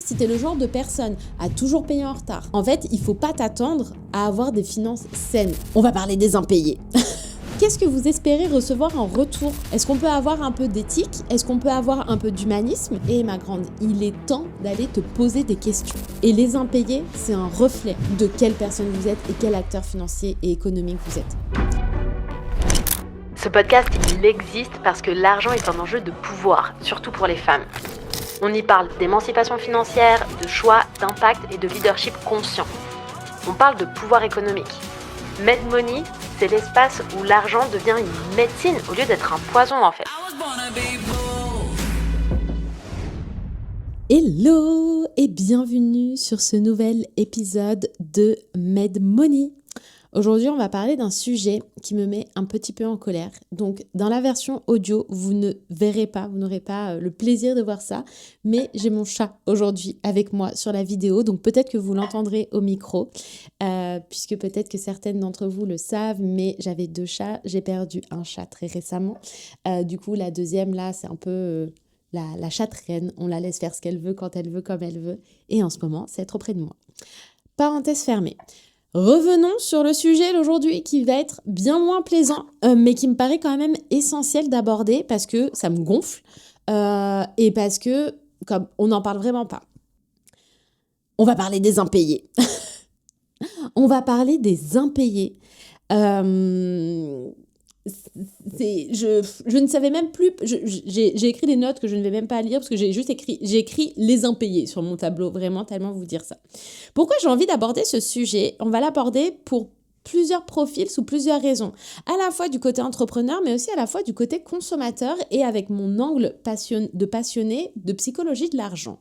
si tu es le genre de personne à toujours payer en retard, en fait, il faut pas t'attendre à avoir des finances saines. On va parler des impayés. Qu'est-ce que vous espérez recevoir en retour? Est-ce qu'on peut avoir un peu d'éthique? Est-ce qu'on peut avoir un peu d'humanisme? Et ma grande, il est temps d'aller te poser des questions. Et les impayés, c'est un reflet de quelle personne vous êtes et quel acteur financier et économique vous êtes. Ce podcast, il existe parce que l'argent est un enjeu de pouvoir, surtout pour les femmes. On y parle d'émancipation financière, de choix, d'impact et de leadership conscient. On parle de pouvoir économique. MedMoney, c'est l'espace où l'argent devient une médecine au lieu d'être un poison en fait. Hello et bienvenue sur ce nouvel épisode de MedMoney. Aujourd'hui, on va parler d'un sujet qui me met un petit peu en colère. Donc, dans la version audio, vous ne verrez pas, vous n'aurez pas le plaisir de voir ça, mais j'ai mon chat aujourd'hui avec moi sur la vidéo, donc peut-être que vous l'entendrez au micro, puisque peut-être que certaines d'entre vous le savent, mais j'avais 2 chats, j'ai perdu un chat très récemment. Du coup, la deuxième, là, c'est un peu la chatte reine, on la laisse faire ce qu'elle veut, quand elle veut, comme elle veut, et en ce moment, c'est être auprès de moi. Parenthèse fermée. Revenons sur le sujet d'aujourd'hui qui va être bien moins plaisant, mais qui me paraît quand même essentiel d'aborder parce que ça me gonfle et parce que comme on n'en parle vraiment pas. On va parler des impayés. On va parler des impayés. Je ne savais même plus, j'ai écrit des notes que je ne vais même pas lire parce que j'ai écrit les impayés sur mon tableau, vraiment tellement vous dire ça. Pourquoi j'ai envie d'aborder ce sujet? On va l'aborder pour plusieurs profils sous plusieurs raisons, à la fois du côté entrepreneur mais aussi à la fois du côté consommateur et avec mon angle de passionné de psychologie de l'argent.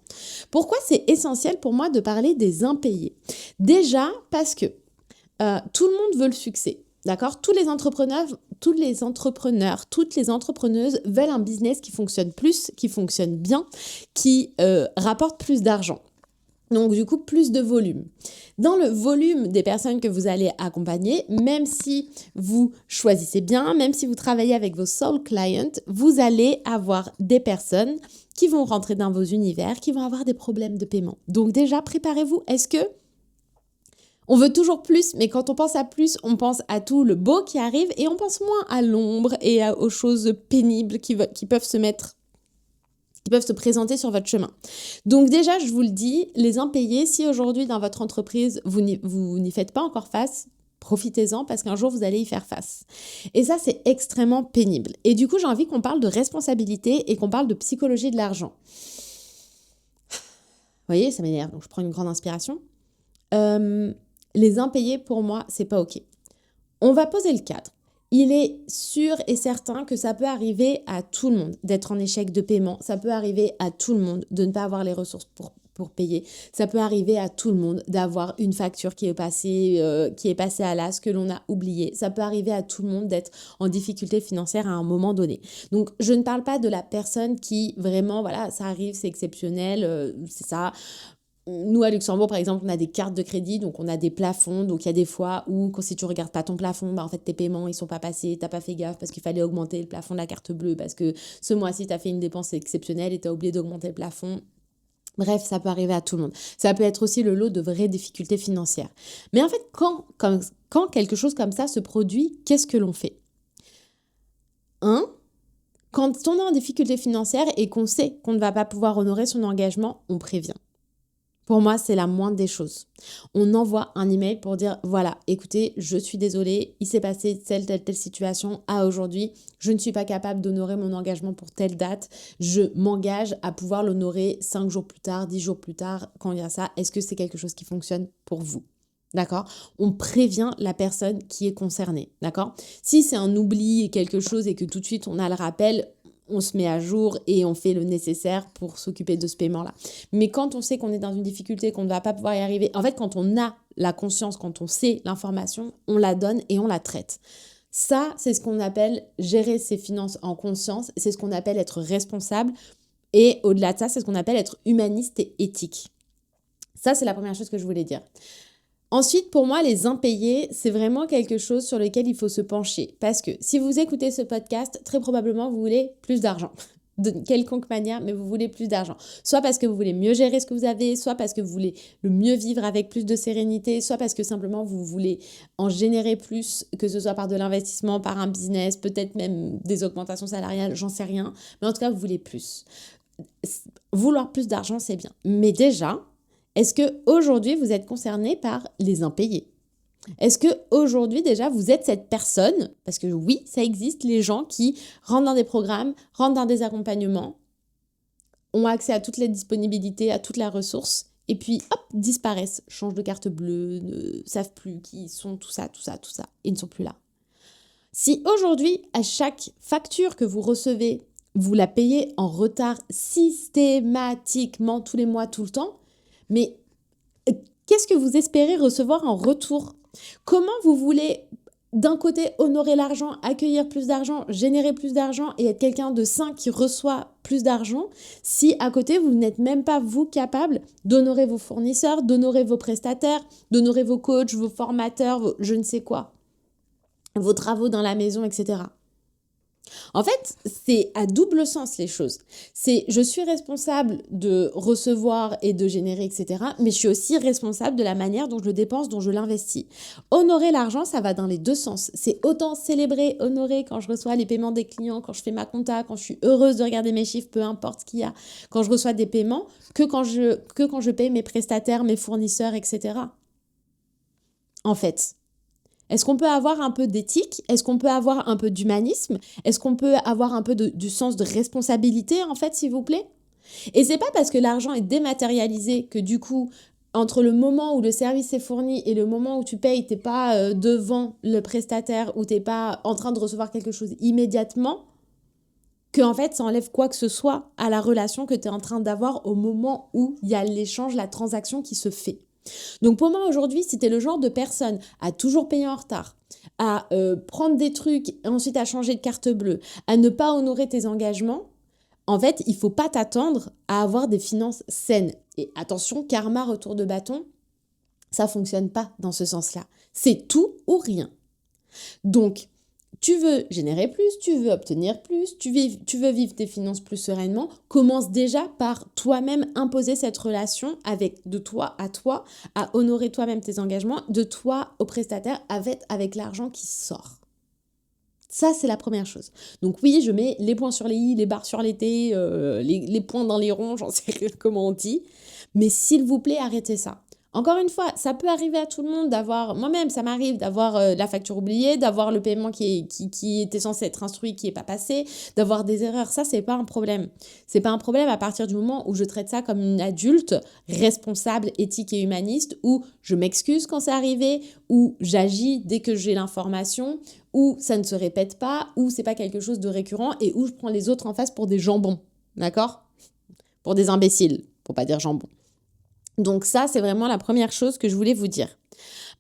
Pourquoi c'est essentiel pour moi de parler des impayés? Déjà parce que tout le monde veut le succès. D'accord ? Toutes les entrepreneuses veulent un business qui fonctionne plus, qui fonctionne bien, qui rapporte plus d'argent. Donc du coup, plus de volume. Dans le volume des personnes que vous allez accompagner, même si vous choisissez bien, même si vous travaillez avec vos soul clients, vous allez avoir des personnes qui vont rentrer dans vos univers, qui vont avoir des problèmes de paiement. Donc déjà, préparez-vous. Est-ce que on veut toujours plus, mais quand on pense à plus, on pense à tout le beau qui arrive et on pense moins à l'ombre et aux choses pénibles qui peuvent se présenter sur votre chemin. Donc déjà, je vous le dis, les impayés, si aujourd'hui dans votre entreprise, vous n'y faites pas encore face, profitez-en parce qu'un jour, vous allez y faire face. Et ça, c'est extrêmement pénible. Et du coup, j'ai envie qu'on parle de responsabilité et qu'on parle de psychologie de l'argent. Vous voyez, ça m'énerve, donc je prends une grande inspiration. Les impayés, pour moi, c'est pas OK. On va poser le cadre. Il est sûr et certain que ça peut arriver à tout le monde d'être en échec de paiement. Ça peut arriver à tout le monde de ne pas avoir les ressources pour payer. Ça peut arriver à tout le monde d'avoir une facture qui est passée à l'as, que l'on a oubliée. Ça peut arriver à tout le monde d'être en difficulté financière à un moment donné. Donc, je ne parle pas de la personne qui vraiment, voilà, ça arrive, c'est exceptionnel, c'est ça. Nous, à Luxembourg, par exemple, on a des cartes de crédit, donc on a des plafonds. Donc, il y a des fois où, si tu ne regardes pas ton plafond, en fait, tes paiements, ils ne sont pas passés, tu n'as pas fait gaffe parce qu'il fallait augmenter le plafond de la carte bleue parce que ce mois-ci, tu as fait une dépense exceptionnelle et tu as oublié d'augmenter le plafond. Bref, ça peut arriver à tout le monde. Ça peut être aussi le lot de vraies difficultés financières. Mais en fait, quand quelque chose comme ça se produit, qu'est-ce que l'on fait ? Quand on est en difficulté financière et qu'on sait qu'on ne va pas pouvoir honorer son engagement, on prévient. Pour moi, c'est la moindre des choses. On envoie un email pour dire, voilà, écoutez, je suis désolée, il s'est passé telle situation à aujourd'hui. Je ne suis pas capable d'honorer mon engagement pour telle date. Je m'engage à pouvoir l'honorer 5 jours plus tard, 10 jours plus tard, quand il y a ça. Est-ce que c'est quelque chose qui fonctionne pour vous ? D'accord ? On prévient la personne qui est concernée. D'accord ? Si c'est un oubli et quelque chose et que tout de suite on a le rappel, on se met à jour et on fait le nécessaire pour s'occuper de ce paiement-là. Mais quand on sait qu'on est dans une difficulté, qu'on ne va pas pouvoir y arriver, en fait, quand on a la conscience, quand on sait l'information, on la donne et on la traite. Ça, c'est ce qu'on appelle gérer ses finances en conscience, c'est ce qu'on appelle être responsable et au-delà de ça, c'est ce qu'on appelle être humaniste et éthique. Ça, c'est la première chose que je voulais dire. Ensuite, pour moi, les impayés, c'est vraiment quelque chose sur lequel il faut se pencher. Parce que si vous écoutez ce podcast, très probablement, vous voulez plus d'argent. de quelconque manière, mais vous voulez plus d'argent. Soit parce que vous voulez mieux gérer ce que vous avez, soit parce que vous voulez le mieux vivre avec plus de sérénité, soit parce que simplement vous voulez en générer plus, que ce soit par de l'investissement, par un business, peut-être même des augmentations salariales, j'en sais rien. Mais en tout cas, vous voulez plus. Vouloir plus d'argent, c'est bien. Mais déjà, est-ce qu'aujourd'hui, vous êtes concerné par les impayés ? Est-ce qu'aujourd'hui, déjà, vous êtes cette personne, parce que oui, ça existe, les gens qui rentrent dans des programmes, rentrent dans des accompagnements, ont accès à toutes les disponibilités, à toutes les ressources, et puis hop, disparaissent, changent de carte bleue, ne savent plus qui ils sont, tout ça, et ne sont plus là. Si aujourd'hui, à chaque facture que vous recevez, vous la payez en retard systématiquement, tous les mois, tout le temps, mais qu'est-ce que vous espérez recevoir en retour ? Comment vous voulez, d'un côté, honorer l'argent, accueillir plus d'argent, générer plus d'argent et être quelqu'un de sain qui reçoit plus d'argent, si à côté, vous n'êtes même pas, vous, capable d'honorer vos fournisseurs, d'honorer vos prestataires, d'honorer vos coachs, vos formateurs, je ne sais quoi, vos travaux dans la maison, etc. En fait, c'est à double sens les choses. C'est je suis responsable de recevoir et de générer, etc. Mais je suis aussi responsable de la manière dont je le dépense, dont je l'investis. Honorer l'argent, ça va dans les deux sens. C'est autant célébrer, honorer quand je reçois les paiements des clients, quand je fais ma compta, quand je suis heureuse de regarder mes chiffres, peu importe ce qu'il y a, quand je reçois des paiements, que quand je paye mes prestataires, mes fournisseurs, etc. En fait. Est-ce qu'on peut avoir un peu d'éthique ? Est-ce qu'on peut avoir un peu d'humanisme ? Est-ce qu'on peut avoir un peu du sens de responsabilité, en fait, s'il vous plaît ? Et c'est pas parce que l'argent est dématérialisé que du coup, entre le moment où le service est fourni et le moment où tu payes, t'es pas devant le prestataire ou t'es pas en train de recevoir quelque chose immédiatement, que en fait, ça enlève quoi que ce soit à la relation que tu es en train d'avoir au moment où il y a l'échange, la transaction qui se fait. Donc pour moi aujourd'hui, si tu es le genre de personne à toujours payer en retard, à prendre des trucs et ensuite à changer de carte bleue, à ne pas honorer tes engagements, en fait, il ne faut pas t'attendre à avoir des finances saines. Et attention, karma, retour de bâton, ça ne fonctionne pas dans ce sens-là. C'est tout ou rien. Donc, tu veux générer plus, tu veux obtenir plus, tu veux vivre tes finances plus sereinement, commence déjà par toi-même imposer cette relation de toi, à honorer toi-même tes engagements, de toi au prestataire avec l'argent qui sort. Ça, c'est la première chose. Donc oui, je mets les points sur les i, les barres sur les t, les points dans les ronds, j'en sais rien comment on dit. Mais s'il vous plaît, arrêtez ça. Encore une fois, ça peut arriver à tout le monde moi-même, ça m'arrive d'avoir la facture oubliée, d'avoir le paiement qui était censé être instruit, qui n'est pas passé, d'avoir des erreurs. Ça, c'est pas un problème. C'est pas un problème à partir du moment où je traite ça comme une adulte responsable, éthique et humaniste, où je m'excuse quand c'est arrivé, où j'agis dès que j'ai l'information, où ça ne se répète pas, où c'est pas quelque chose de récurrent et où je prends les autres en face pour des jambons. D'accord ? Pour des imbéciles, pour pas dire jambons. Donc ça, c'est vraiment la première chose que je voulais vous dire.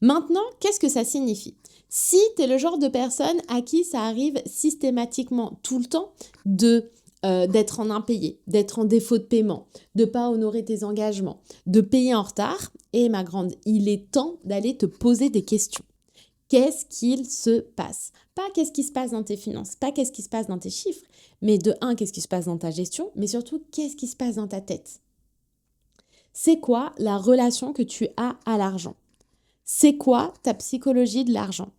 Maintenant, qu'est-ce que ça signifie ? Si tu es le genre de personne à qui ça arrive systématiquement tout le temps d'être en impayé, d'être en défaut de paiement, de ne pas honorer tes engagements, de payer en retard, ma grande, il est temps d'aller te poser des questions. Qu'est-ce qu'il se passe ? Pas qu'est-ce qui se passe dans tes finances, pas qu'est-ce qui se passe dans tes chiffres, mais de un, qu'est-ce qui se passe dans ta gestion, mais surtout, qu'est-ce qui se passe dans ta tête ? C'est quoi la relation que tu as à l'argent ? C'est quoi ta psychologie de l'argent ?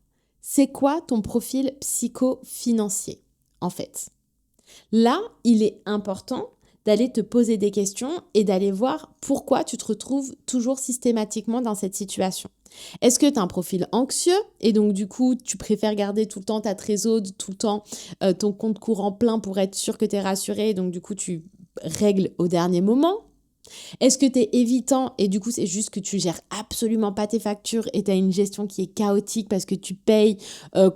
C'est quoi ton profil psycho-financier, en fait ? Là, il est important d'aller te poser des questions et d'aller voir pourquoi tu te retrouves toujours systématiquement dans cette situation. Est-ce que tu as un profil anxieux et donc du coup, tu préfères garder tout le temps ta trésorerie, tout le temps ton compte courant plein pour être sûr que tu es rassuré et donc du coup, tu règles au dernier moment ? Est-ce que tu es évitant et du coup c'est juste que tu gères absolument pas tes factures et tu as une gestion qui est chaotique parce que tu payes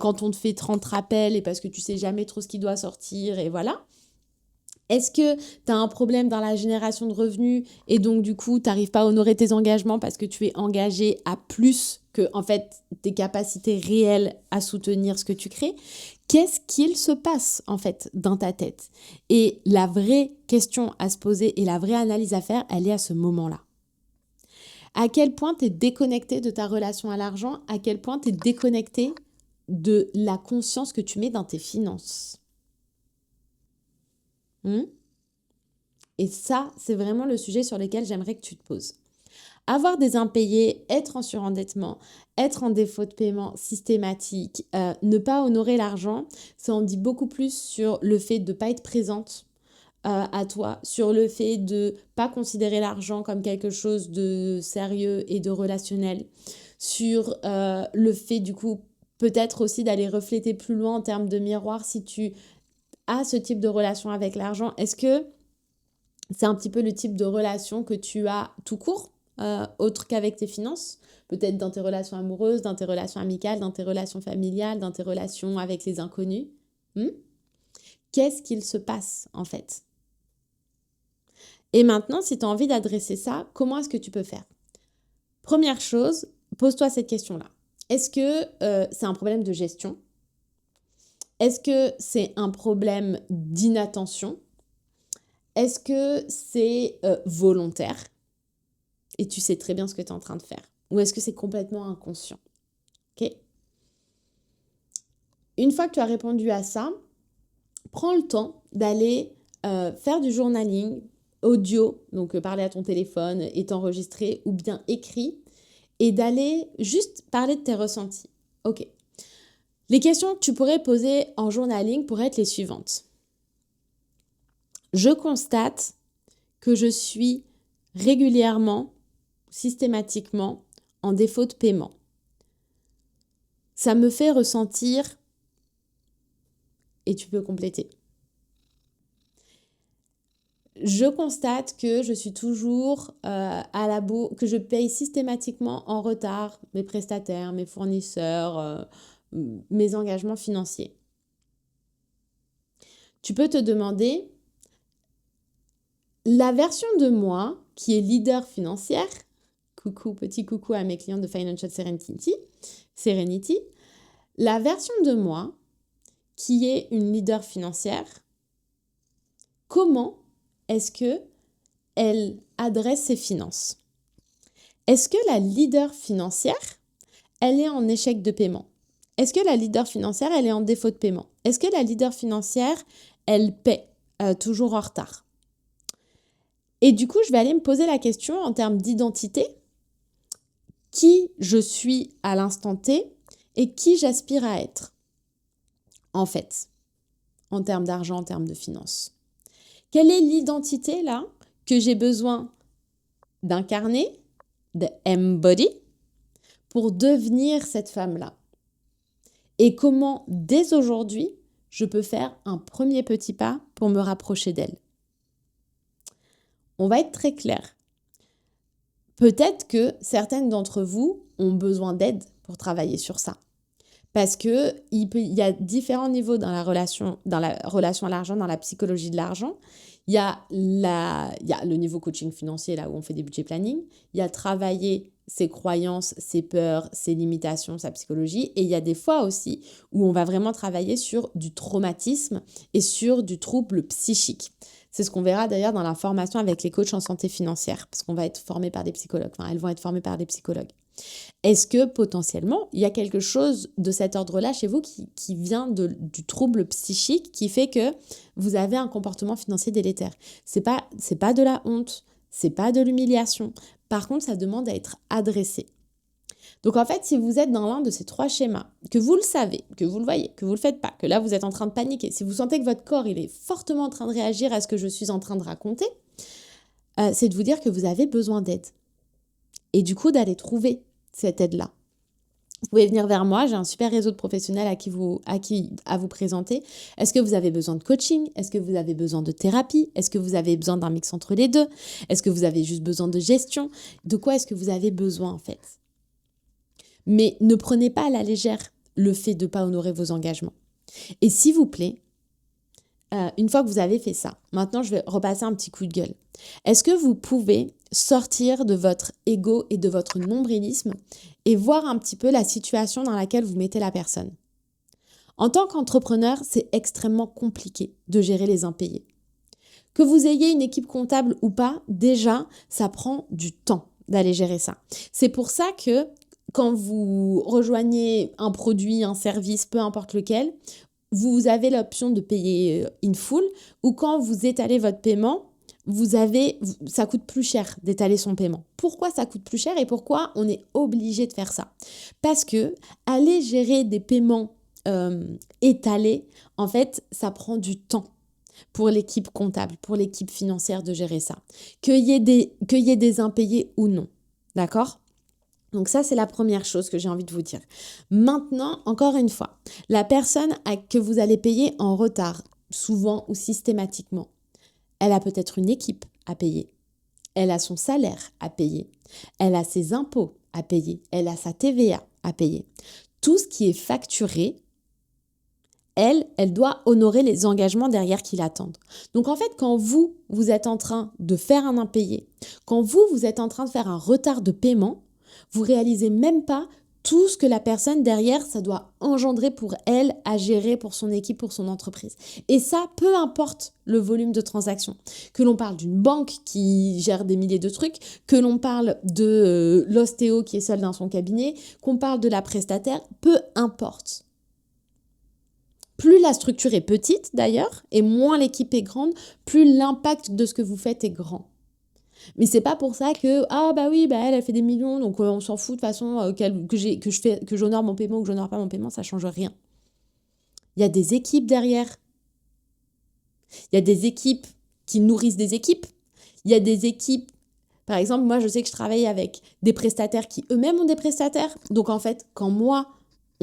quand on te fait 30 rappels et parce que tu sais jamais trop ce qui doit sortir et voilà. Est-ce que tu as un problème dans la génération de revenus et donc du coup tu n'arrives pas à honorer tes engagements parce que tu es engagé à plus que en fait tes capacités réelles à soutenir ce que tu crées ? Qu'est-ce qu'il se passe en fait dans ta tête ? Et la vraie question à se poser et la vraie analyse à faire, elle est à ce moment-là. À quel point tu es déconnecté de ta relation à l'argent ? À quel point tu es déconnecté de la conscience que tu mets dans tes finances ? Et ça, c'est vraiment le sujet sur lequel j'aimerais que tu te poses. Avoir des impayés, être en surendettement, être en défaut de paiement systématique, ne pas honorer l'argent, ça en dit beaucoup plus sur le fait de ne pas être présente à toi, sur le fait de ne pas considérer l'argent comme quelque chose de sérieux et de relationnel, sur le fait du coup peut-être aussi d'aller refléter plus loin en termes de miroir si tu as ce type de relation avec l'argent. Est-ce que c'est un petit peu le type de relation que tu as tout court, autre qu'avec tes finances, peut-être dans tes relations amoureuses, dans tes relations amicales, dans tes relations familiales, dans tes relations avec les inconnus. Qu'est-ce qu'il se passe en fait? Et maintenant, si tu as envie d'adresser ça, comment est-ce que tu peux faire? Première chose, pose-toi cette question-là. Est-ce que c'est un problème de gestion? Est-ce que c'est un problème d'inattention? Est-ce que c'est volontaire? Et tu sais très bien ce que tu es en train de faire. Ou est-ce que c'est complètement inconscient? Ok. Une fois que tu as répondu à ça, prends le temps d'aller faire du journaling audio, donc parler à ton téléphone, est enregistré ou bien écrit, et d'aller juste parler de tes ressentis. Ok. Les questions que tu pourrais poser en journaling pourraient être les suivantes. Je constate que je suis régulièrement, systématiquement, en défaut de paiement. Ça me fait ressentir, et tu peux compléter. Je constate que je suis toujours à la bourre, que je paye systématiquement en retard mes prestataires, mes fournisseurs, mes engagements financiers. Tu peux te demander, la version de moi qui est leader financière, petit coucou à mes clients de Financial Serenity, la version de moi qui est une leader financière, comment est-ce qu'elle adresse ses finances? Est-ce que la leader financière, elle est en échec de paiement? Est-ce que la leader financière, elle est en défaut de paiement? Est-ce que la leader financière, elle paie toujours en retard? Et du coup, je vais aller me poser la question en termes d'identité, qui je suis à l'instant T et qui j'aspire à être, en fait, en termes d'argent, en termes de finances. Quelle est l'identité là que j'ai besoin d'incarner, d'embody, pour devenir cette femme-là? Et comment, dès aujourd'hui, je peux faire un premier petit pas pour me rapprocher d'elle? On va être très clair. Peut-être que certaines d'entre vous ont besoin d'aide pour travailler sur ça. Parce qu'il y a différents niveaux dans la relation à l'argent, dans la psychologie de l'argent. Il y a le niveau coaching financier, là où on fait des budgets planning. Il y a travailler ses croyances, ses peurs, ses limitations, sa psychologie. Et il y a des fois aussi où on va vraiment travailler sur du traumatisme et sur du trouble psychique. C'est ce qu'on verra d'ailleurs dans la formation avec les coachs en santé financière, parce qu'on va être formés par des psychologues. Enfin, elles vont être formées par des psychologues. Est-ce que potentiellement, il y a quelque chose de cet ordre-là chez vous qui vient du trouble psychique qui fait que vous avez un comportement financier délétère? C'est pas de la honte, c'est pas de l'humiliation. Par contre, ça demande à être adressé. Donc en fait, si vous êtes dans l'un de ces trois schémas, que vous le savez, que vous le voyez, que vous le faites pas, que là vous êtes en train de paniquer, si vous sentez que votre corps il est fortement en train de réagir à ce que je suis en train de raconter, c'est de vous dire que vous avez besoin d'aide. Et du coup, d'aller trouver cette aide-là. Vous pouvez venir vers moi, j'ai un super réseau de professionnels à vous présenter. Est-ce que vous avez besoin de coaching? Est-ce que vous avez besoin de thérapie? Est-ce que vous avez besoin d'un mix entre les deux? Est-ce que vous avez juste besoin de gestion? De quoi est-ce que vous avez besoin en fait? Mais ne prenez pas à la légère le fait de ne pas honorer vos engagements. Et s'il vous plaît, une fois que vous avez fait ça, maintenant je vais repasser un petit coup de gueule. Est-ce que vous pouvez sortir de votre ego et de votre nombrilisme et voir un petit peu la situation dans laquelle vous mettez la personne? En tant qu'entrepreneur, c'est extrêmement compliqué de gérer les impayés. Que vous ayez une équipe comptable ou pas, déjà, ça prend du temps d'aller gérer ça. C'est pour ça que quand vous rejoignez un produit, un service, peu importe lequel, vous avez l'option de payer in full ou quand vous étalez votre paiement, ça coûte plus cher d'étaler son paiement. Pourquoi ça coûte plus cher et pourquoi on est obligé de faire ça? Parce que aller gérer des paiements étalés, en fait, ça prend du temps pour l'équipe comptable, pour l'équipe financière de gérer ça. Qu'il y ait des impayés ou non. D'accord ? Donc ça, c'est la première chose que j'ai envie de vous dire. Maintenant, encore une fois, la personne que vous allez payer en retard, souvent ou systématiquement, elle a peut-être une équipe à payer. Elle a son salaire à payer. Elle a ses impôts à payer. Elle a sa TVA à payer. Tout ce qui est facturé, elle doit honorer les engagements derrière qui l'attendent. Donc en fait, quand vous êtes en train de faire un impayé, quand vous êtes en train de faire un retard de paiement, vous réalisez même pas tout ce que la personne derrière, ça doit engendrer pour elle à gérer pour son équipe, pour son entreprise. Et ça, peu importe le volume de transactions. Que l'on parle d'une banque qui gère des milliers de trucs, que l'on parle de l'ostéo qui est seul dans son cabinet, qu'on parle de la prestataire, peu importe. Plus la structure est petite d'ailleurs, et moins l'équipe est grande, plus l'impact de ce que vous faites est grand. Mais c'est pas pour ça que elle fait des millions, donc on s'en fout de toute façon que j'honore mon paiement ou que j'honore pas mon paiement, ça change rien. Il y a des équipes derrière. Il y a des équipes qui nourrissent des équipes. Il y a des équipes, par exemple, moi je sais que je travaille avec des prestataires qui eux-mêmes ont des prestataires. Donc en fait, quand moi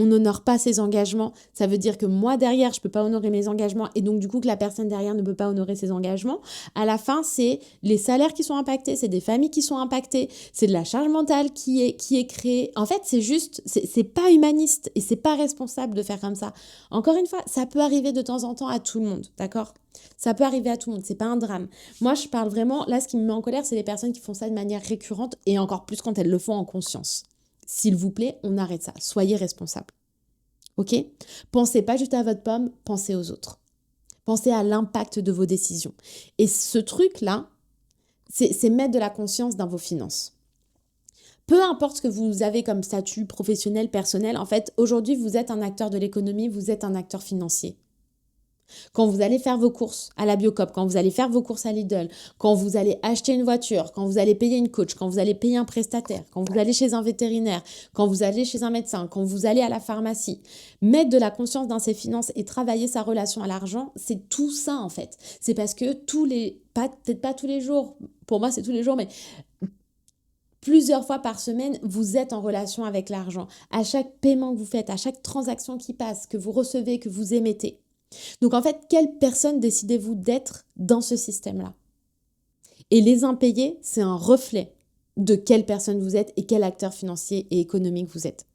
on n'honore pas ses engagements, ça veut dire que moi derrière, je ne peux pas honorer mes engagements et donc du coup que la personne derrière ne peut pas honorer ses engagements. À la fin, c'est les salaires qui sont impactés, c'est des familles qui sont impactées, c'est de la charge mentale qui est créée. En fait, c'est pas humaniste et c'est pas responsable de faire comme ça. Encore une fois, ça peut arriver de temps en temps à tout le monde, d'accord ? Ça peut arriver à tout le monde, c'est pas un drame. Moi, je parle vraiment, là, ce qui me met en colère, c'est les personnes qui font ça de manière récurrente et encore plus quand elles le font en conscience. S'il vous plaît, on arrête ça. Soyez responsables. Ok ? Pensez pas juste à votre pomme, pensez aux autres. Pensez à l'impact de vos décisions. Et ce truc-là, c'est mettre de la conscience dans vos finances. Peu importe ce que vous avez comme statut professionnel, personnel, en fait, aujourd'hui, vous êtes un acteur de l'économie, vous êtes un acteur financier. Quand vous allez faire vos courses à la Biocoop, quand vous allez faire vos courses à Lidl, quand vous allez acheter une voiture, quand vous allez payer une coach, quand vous allez payer un prestataire, quand vous allez chez un vétérinaire, quand vous allez chez un médecin, quand vous allez à la pharmacie, mettre de la conscience dans ses finances et travailler sa relation à l'argent, c'est tout ça en fait. C'est parce que peut-être pas tous les jours, pour moi c'est tous les jours, mais plusieurs fois par semaine, vous êtes en relation avec l'argent. À chaque paiement que vous faites, à chaque transaction qui passe, que vous recevez, que vous émettez. Donc en fait, quelle personne décidez-vous d'être dans ce système-là ? Et les impayés, c'est un reflet de quelle personne vous êtes et quel acteur financier et économique vous êtes.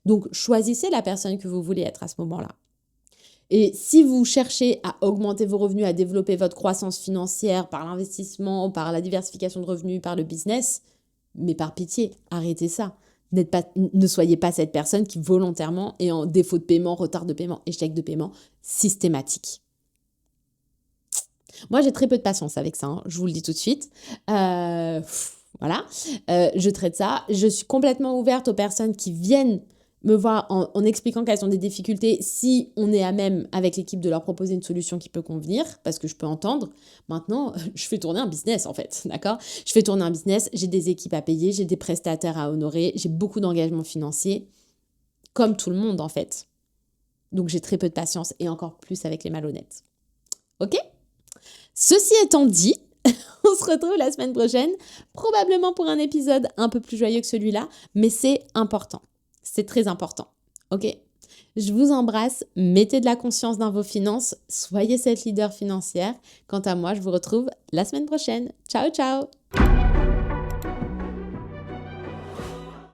Donc choisissez la personne que vous voulez être à ce moment-là. Et si vous cherchez à augmenter vos revenus, à développer votre croissance financière par l'investissement, par la diversification de revenus, par le business, mais par pitié, arrêtez ça. Ne soyez pas cette personne qui volontairement est en défaut de paiement, retard de paiement, échec de paiement systématique. Moi, j'ai très peu de patience avec ça, hein, je vous le dis tout de suite. Voilà, je traite ça. Je suis complètement ouverte aux personnes qui viennent me voir en expliquant qu'elles ont des difficultés, si on est à même avec l'équipe de leur proposer une solution qui peut convenir, parce que je peux entendre. Maintenant, je fais tourner un business en fait, d'accord ? Je fais tourner un business, j'ai des équipes à payer, j'ai des prestataires à honorer, j'ai beaucoup d'engagements financiers, comme tout le monde en fait. Donc j'ai très peu de patience et encore plus avec les malhonnêtes. Ok ? Ceci étant dit, on se retrouve la semaine prochaine, probablement pour un épisode un peu plus joyeux que celui-là, mais c'est important. C'est très important, ok ? Je vous embrasse, mettez de la conscience dans vos finances, soyez cette leader financière. Quant à moi, je vous retrouve la semaine prochaine. Ciao, ciao !